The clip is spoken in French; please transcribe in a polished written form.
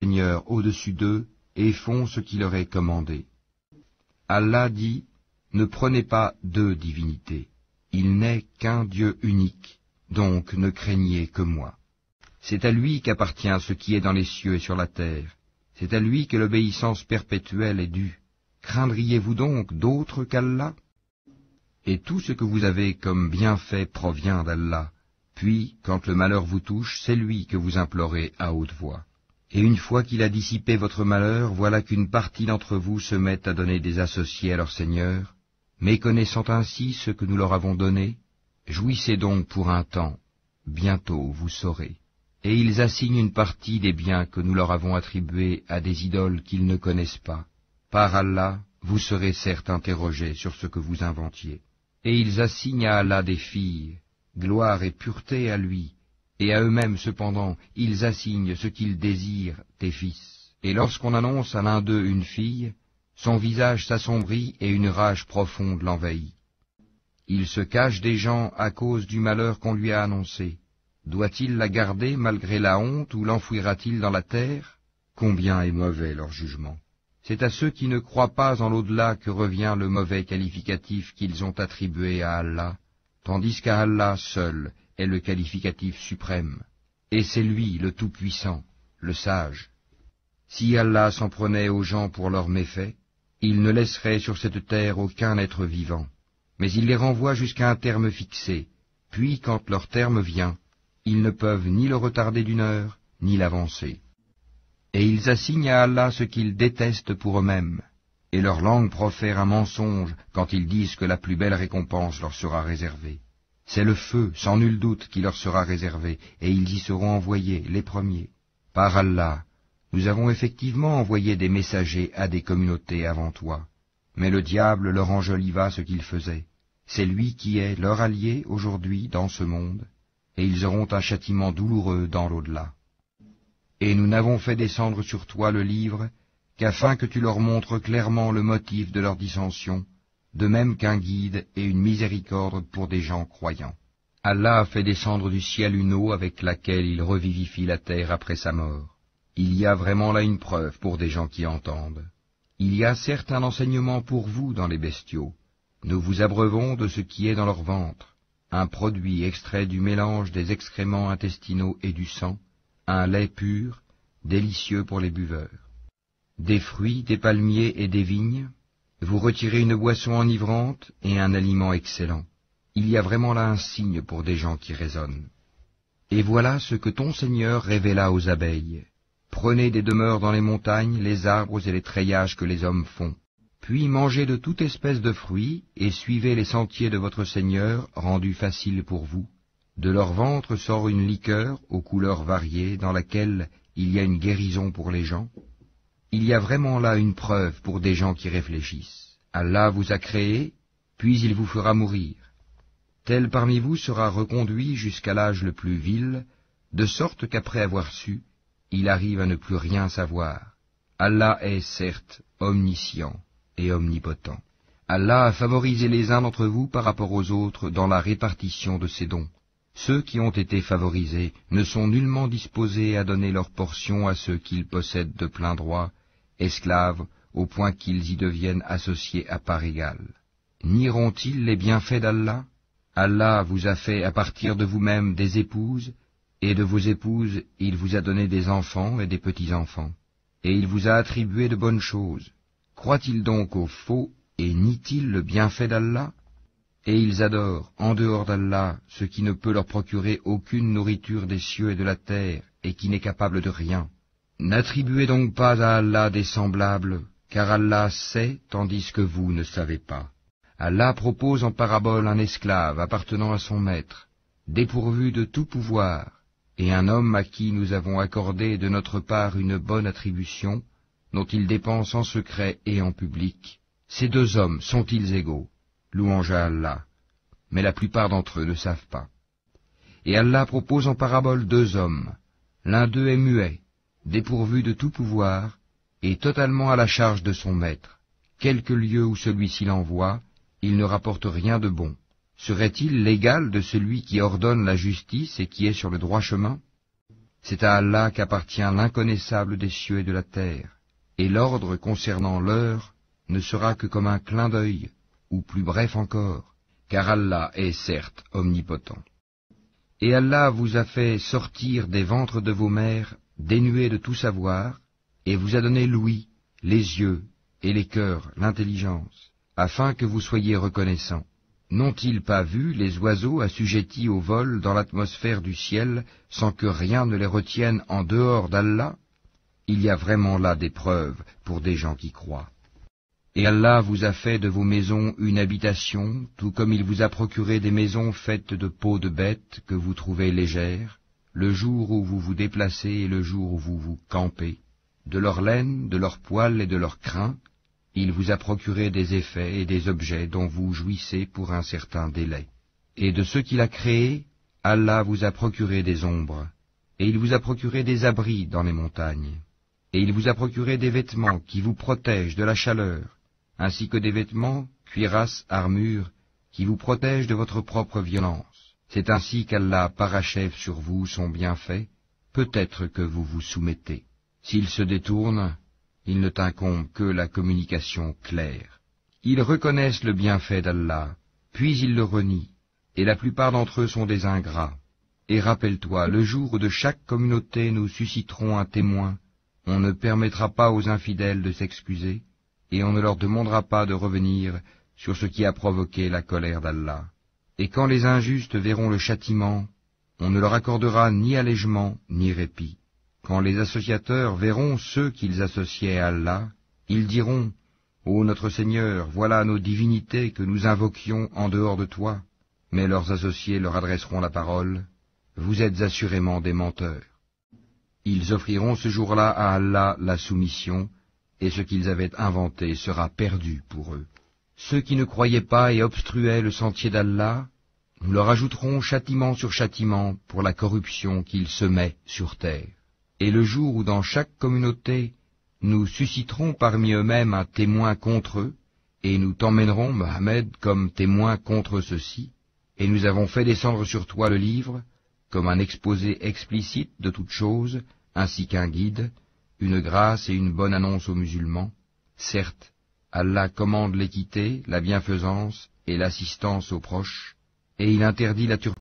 Seigneur au-dessus d'eux et font ce qui leur est commandé. Allah dit, ne prenez pas deux divinités. Il n'est qu'un Dieu unique, donc ne craignez que moi. C'est à lui qu'appartient ce qui est dans les cieux et sur la terre. C'est à lui que l'obéissance perpétuelle est due. Craindriez-vous donc d'autre qu'Allah? Et tout ce que vous avez comme bienfait provient d'Allah. Puis, quand le malheur vous touche, c'est lui que vous implorez à haute voix. Et une fois qu'il a dissipé votre malheur, voilà qu'une partie d'entre vous se met à donner des associés à leur Seigneur, méconnaissant ainsi ce que nous leur avons donné. Jouissez donc pour un temps, bientôt vous saurez. Et ils assignent une partie des biens que nous leur avons attribués à des idoles qu'ils ne connaissent pas. Par Allah, vous serez certes interrogés sur ce que vous inventiez. Et ils assignent à Allah des filles, gloire et pureté à lui, et à eux-mêmes cependant, ils assignent ce qu'ils désirent des fils. Et lorsqu'on annonce à l'un d'eux une fille, son visage s'assombrit et une rage profonde l'envahit. Il se cache des gens à cause du malheur qu'on lui a annoncé. Doit-il la garder malgré la honte ou l'enfouira-t-il dans la terre? Combien est mauvais leur jugement. C'est à ceux qui ne croient pas en l'au-delà que revient le mauvais qualificatif qu'ils ont attribué à Allah, tandis qu'à Allah seul est le qualificatif suprême, et c'est lui le Tout-Puissant, le Sage. Si Allah s'en prenait aux gens pour leurs méfaits, il ne laisserait sur cette terre aucun être vivant, mais il les renvoie jusqu'à un terme fixé, puis quand leur terme vient, ils ne peuvent ni le retarder d'une heure, ni l'avancer. Et ils assignent à Allah ce qu'ils détestent pour eux-mêmes, et leur langue profère un mensonge quand ils disent que la plus belle récompense leur sera réservée. C'est le feu, sans nul doute, qui leur sera réservé, et ils y seront envoyés, les premiers. Par Allah, nous avons effectivement envoyé des messagers à des communautés avant toi, mais le diable leur enjoliva ce qu'ils faisaient. C'est lui qui est leur allié aujourd'hui dans ce monde, et ils auront un châtiment douloureux dans l'au-delà. Et nous n'avons fait descendre sur toi le livre qu'afin que tu leur montres clairement le motif de leur dissension, de même qu'un guide et une miséricorde pour des gens croyants. Allah a fait descendre du ciel une eau avec laquelle il revivifie la terre après sa mort. Il y a vraiment là une preuve pour des gens qui entendent. Il y a certes un enseignement pour vous dans les bestiaux. Nous vous abreuvons de ce qui est dans leur ventre, un produit extrait du mélange des excréments intestinaux et du sang, un lait pur, délicieux pour les buveurs. Des fruits, des palmiers et des vignes, vous retirez une boisson enivrante et un aliment excellent. Il y a vraiment là un signe pour des gens qui raisonnent. Et voilà ce que ton Seigneur révéla aux abeilles. Prenez des demeures dans les montagnes, les arbres et les treillages que les hommes font. Puis mangez de toute espèce de fruits et suivez les sentiers de votre Seigneur, rendus faciles pour vous. De leur ventre sort une liqueur aux couleurs variées dans laquelle il y a une guérison pour les gens. Il y a vraiment là une preuve pour des gens qui réfléchissent. Allah vous a créé, puis il vous fera mourir. Tel parmi vous sera reconduit jusqu'à l'âge le plus vil, de sorte qu'après avoir su, il arrive à ne plus rien savoir. Allah est certes omniscient et omnipotent. Allah a favorisé les uns d'entre vous par rapport aux autres dans la répartition de ses dons. Ceux qui ont été favorisés ne sont nullement disposés à donner leur portion à ceux qu'ils possèdent de plein droit, esclaves, au point qu'ils y deviennent associés à part égale. Nieront-ils les bienfaits d'Allah? Allah vous a fait à partir de vous-même des épouses, et de vos épouses il vous a donné des enfants et des petits-enfants, et il vous a attribué de bonnes choses. Croient-ils donc au faux, et nient-ils le bienfait d'Allah? Et ils adorent, en dehors d'Allah, ce qui ne peut leur procurer aucune nourriture des cieux et de la terre, et qui n'est capable de rien. N'attribuez donc pas à Allah des semblables, car Allah sait, tandis que vous ne savez pas. Allah propose en parabole un esclave appartenant à son maître, dépourvu de tout pouvoir, et un homme à qui nous avons accordé de notre part une bonne attribution, dont il dépense en secret et en public. Ces deux hommes sont-ils égaux? Louange à Allah. Mais la plupart d'entre eux ne savent pas. Et Allah propose en parabole deux hommes. L'un d'eux est muet, dépourvu de tout pouvoir, et totalement à la charge de son maître. Quelque lieu où celui-ci l'envoie, il ne rapporte rien de bon. Serait-il l'égal de celui qui ordonne la justice et qui est sur le droit chemin? C'est à Allah qu'appartient l'inconnaissable des cieux et de la terre, et l'ordre concernant l'heure ne sera que comme un clin d'œil, ou plus bref encore, car Allah est certes omnipotent. Et Allah vous a fait sortir des ventres de vos mères dénués de tout savoir, et vous a donné l'ouïe, les yeux et les cœurs, l'intelligence, afin que vous soyez reconnaissants. N'ont-ils pas vu les oiseaux assujettis au vol dans l'atmosphère du ciel sans que rien ne les retienne en dehors d'Allah? Il y a vraiment là des preuves pour des gens qui croient. Et Allah vous a fait de vos maisons une habitation, tout comme il vous a procuré des maisons faites de peaux de bêtes que vous trouvez légères, le jour où vous vous déplacez et le jour où vous vous campez. De leur laine, de leur poil et de leur crin, il vous a procuré des effets et des objets dont vous jouissez pour un certain délai. Et de ce qu'il a créé, Allah vous a procuré des ombres, et il vous a procuré des abris dans les montagnes, et il vous a procuré des vêtements qui vous protègent de la chaleur, ainsi que des vêtements, cuirasses, armures, qui vous protègent de votre propre violence. C'est ainsi qu'Allah parachève sur vous son bienfait, peut-être que vous vous soumettez. S'ils se détournent, il ne t'incombe que la communication claire. Ils reconnaissent le bienfait d'Allah, puis ils le renient, et la plupart d'entre eux sont des ingrats. Et rappelle-toi, le jour où de chaque communauté nous susciterons un témoin, on ne permettra pas aux infidèles de s'excuser, et on ne leur demandera pas de revenir sur ce qui a provoqué la colère d'Allah. Et quand les injustes verront le châtiment, on ne leur accordera ni allègement ni répit. Quand les associateurs verront ceux qu'ils associaient à Allah, ils diront, « Ô notre Seigneur, voilà nos divinités que nous invoquions en dehors de toi. » Mais leurs associés leur adresseront la parole, « Vous êtes assurément des menteurs. » Ils offriront ce jour-là à Allah la soumission, et ce qu'ils avaient inventé sera perdu pour eux. Ceux qui ne croyaient pas et obstruaient le sentier d'Allah, nous leur ajouterons châtiment sur châtiment pour la corruption qu'ils semaient sur terre. Et le jour où dans chaque communauté nous susciterons parmi eux-mêmes un témoin contre eux, et nous t'emmènerons, Mohammed, comme témoin contre ceux-ci, et nous avons fait descendre sur toi le livre, comme un exposé explicite de toutes choses, ainsi qu'un guide, une grâce et une bonne annonce aux musulmans. Certes, Allah commande l'équité, la bienfaisance et l'assistance aux proches, et il interdit la turbulence